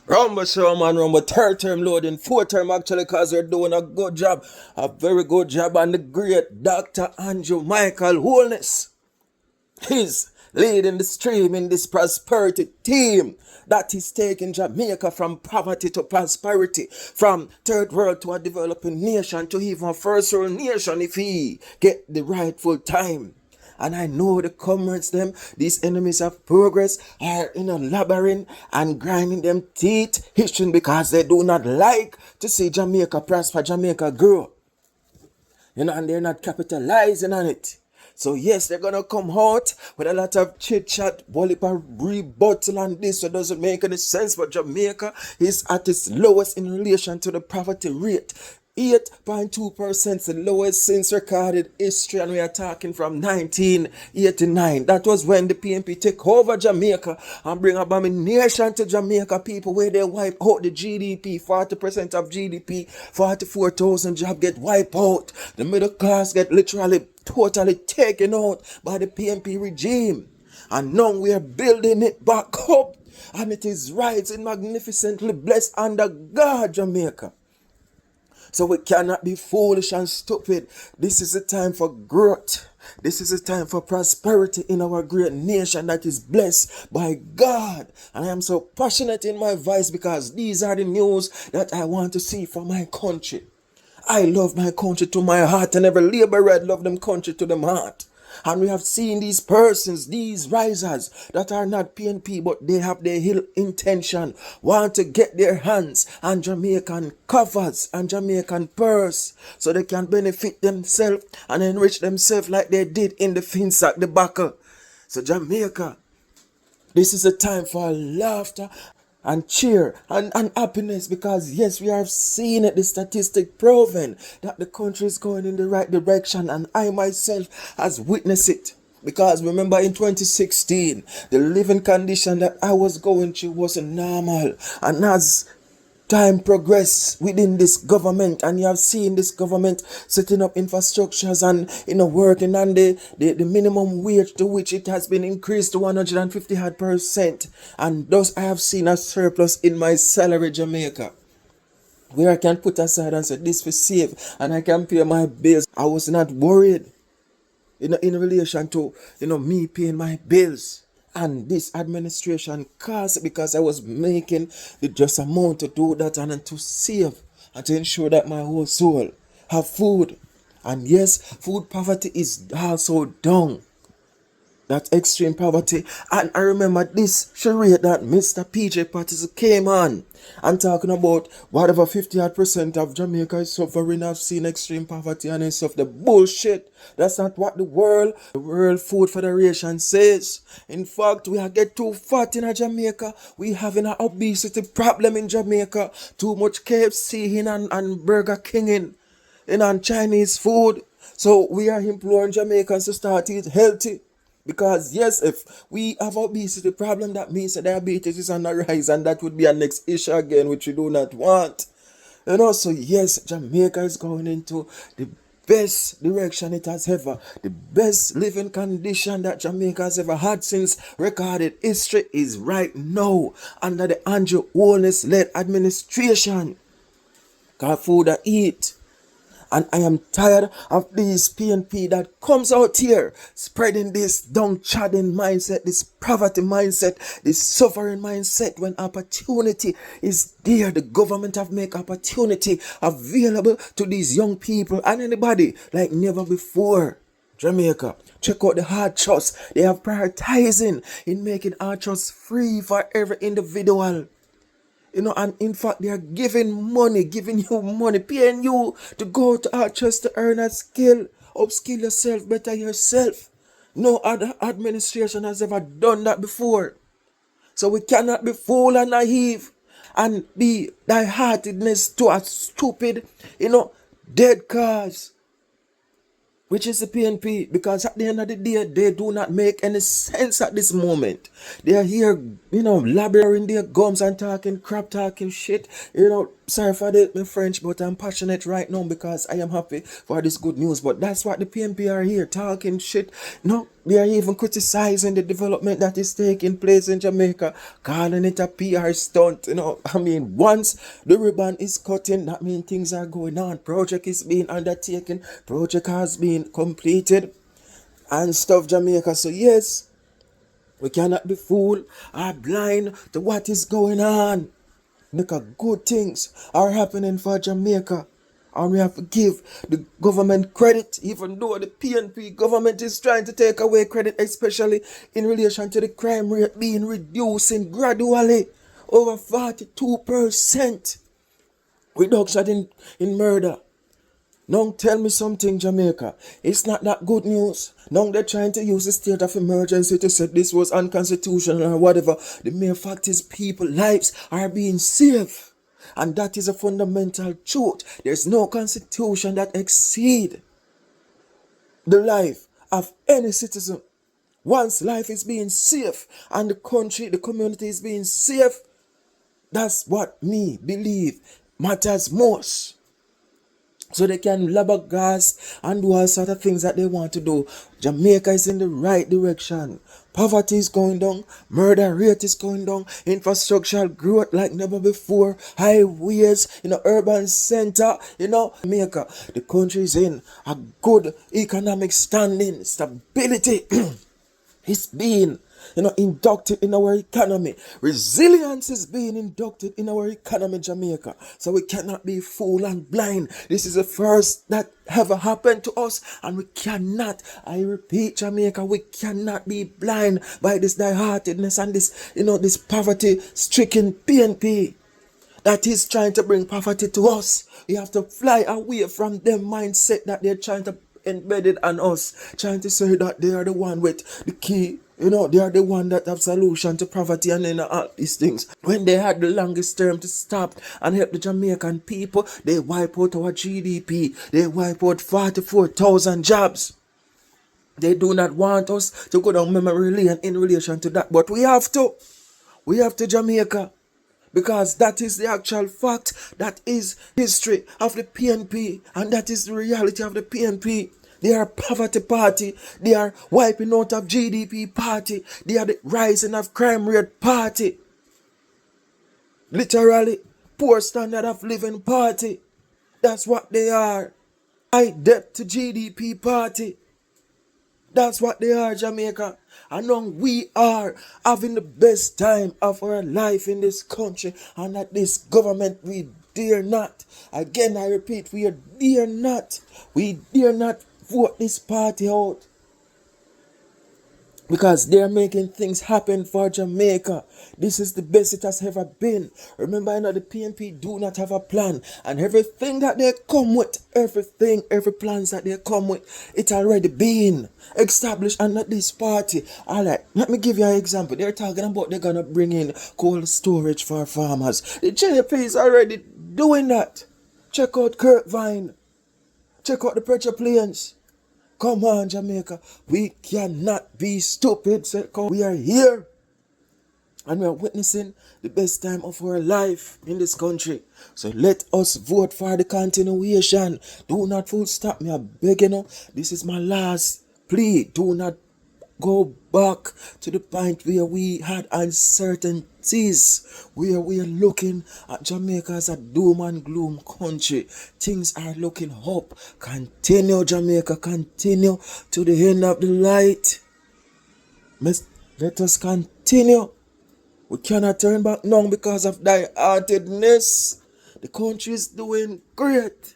Rumble show, man, rumble third term loading, fourth term actually, because they're doing a good job, a very good job, and the great Dr. Andrew Michael Wholeness is leading the stream in this prosperity team that is taking Jamaica from poverty to prosperity, from third world to a developing nation to even a first world nation if he get the rightful time. And I know the comrades them, these enemies of progress, are in a labyrinth and grinding them teeth, hitching because they do not like to see Jamaica prosper, Jamaica grow. And they're not capitalizing on it. So yes, they're gonna come out with a lot of chit chat, wallop rebuttal and this, so it doesn't make any sense. But Jamaica is at its lowest in relation to the poverty rate. 8.2%, the lowest since recorded history, and we are talking from 1989. That was when the PNP take over Jamaica and bring abomination to Jamaica people, where they wipe out the GDP, 40% of GDP, 44,000 jobs get wiped out. The middle class get literally totally taken out by the PNP regime. And now we are building it back up, and it is rising magnificently, blessed under God, Jamaica. So we cannot be foolish and stupid. This is a time for growth. This is a time for prosperity in our great nation that is blessed by God. And I am so passionate in my voice because these are the news that I want to see for my country. I love my country to my heart, and every laborer love them country to them heart. And we have seen these persons, these risers that are not PNP, but they have their ill intention, want to get their hands on Jamaican covers and Jamaican purse so they can benefit themselves and enrich themselves like they did in the Finsack debacle. So Jamaica, this is a time for laughter and cheer and happiness, because yes, we have seen it, the statistic proven that the country is going in the right direction, and I myself has witnessed it. Because remember in 2016, the living condition that I was going through wasn't normal, and as time progress within this government, and you have seen this government setting up infrastructures and working on the minimum wage, to which it has been increased to 150%, and thus I have seen a surplus in my salary, Jamaica, where I can put aside and say this for save, and I can pay my bills. I was not worried in relation to me paying my bills. And this administration caused it because I was making the just amount to do that and to save and to ensure that my whole soul have food. And yes, food poverty is also down. That extreme poverty. And I remember this charade that Mr. PJ Patterson came on and talking about whatever 50% of Jamaica is suffering. I've seen extreme poverty and stuff. The bullshit. That's not what the World Food Federation says. In fact, we are get too fat in Jamaica. We having an obesity problem in Jamaica. Too much KFC in and Burger King in and Chinese food. So we are imploring Jamaicans to start eat healthy. Because yes, if we have obesity problem, that means that diabetes is on the rise, and that would be a next issue again, which we do not want. And also, yes, Jamaica is going into the best direction it has ever. The best living condition that Jamaica has ever had since recorded history is right now under the Andrew Wholeness-led administration. Got food to eat. And I am tired of this PNP that comes out here spreading this downtrodden mindset, this poverty mindset, this suffering mindset, when opportunity is there. The government have make opportunity available to these young people and anybody like never before. Jamaica, check out the hard trust. They are prioritizing in making hard trust free for every individual. And in fact, they are giving you money, paying you to go to Archers to earn a skill, upskill yourself, better yourself. No other administration has ever done that before. So we cannot be fool and naive and be die-heartedness to a stupid, dead cause, which is the PNP, because at the end of the day, they do not make any sense at this moment. They are here, laboring their gums and talking crap, talking shit, Sorry for my French, but I'm passionate right now because I am happy for this good news. But that's what the PNP are here talking shit. No, they are even criticizing the development that is taking place in Jamaica, calling it a PR stunt. I mean, once the ribbon is cutting, that means things are going on. Project is being undertaken, project has been completed, and stuff, Jamaica. So yes, we cannot be fooled or blind to what is going on. Because good things are happening for Jamaica. And we have to give the government credit, even though the PNP government is trying to take away credit, especially in relation to the crime rate being reducing gradually. Over 42% reduction in murder. Now tell me something, Jamaica. It's not that good news. Now they're trying to use the state of emergency to say this was unconstitutional or whatever. The mere fact is people's lives are being saved. And that is a fundamental truth. There's no constitution that exceeds the life of any citizen. Once life is being safe and the country, the community is being safe, that's what me believe matters most. So they can gas and do all sort of things that they want to do. Jamaica is in the right direction. Poverty is going down. Murder rate is going down. Infrastructural growth like never before. Highways, urban center. Jamaica, the country is in a good economic standing. Stability is being inducted in our economy. Resilience is being inducted in our economy, Jamaica. So we cannot be fool and blind. This is the first that ever happened to us, and we cannot, I repeat, Jamaica, we cannot be blind by this die-heartedness and this poverty-stricken PNP that is trying to bring poverty to us. We have to fly away from them mindset that they're trying to embed it on us, trying to say that they are the one with the key. They are the one that have solution to poverty and all these things. When they had the longest term to stop and help the Jamaican people, they wipe out our GDP. They wipe out 44,000 jobs. They do not want us to go down memory lane in relation to that. But we have to. We have to, Jamaica. Because that is the actual fact. That is history of the PNP. And that is the reality of the PNP. They are a poverty party. They are wiping out of GDP party. They are the rising of crime rate party. Literally, poor standard of living party. That's what they are. High debt to GDP party. That's what they are, Jamaica. And now we are having the best time of our life in this country. And that this government, we dare not. Again, I repeat, we dare not. We dare not vote this party out. Because they're making things happen for Jamaica. This is the best it has ever been. Remember, the PNP do not have a plan. And everything that they come with, every plans that they come with, it's already been established under this party. Alright, let me give you an example. They're talking about they're going to bring in cold storage for farmers. The JP is already doing that. Check out Kirkvine. Check out the Pressure Plains. Come on, Jamaica. We cannot be stupid. We are here. And we are witnessing the best time of our life in this country. So let us vote for the continuation. Do not full stop me. I beg you. This is my last plea. Do not go back to the point where we had uncertainties, where we are looking at Jamaica as a doom and gloom country. Things are looking up. Continue, Jamaica, continue to the end of the light. Let us continue. We cannot turn back now because of die-heartedness. The country is doing great.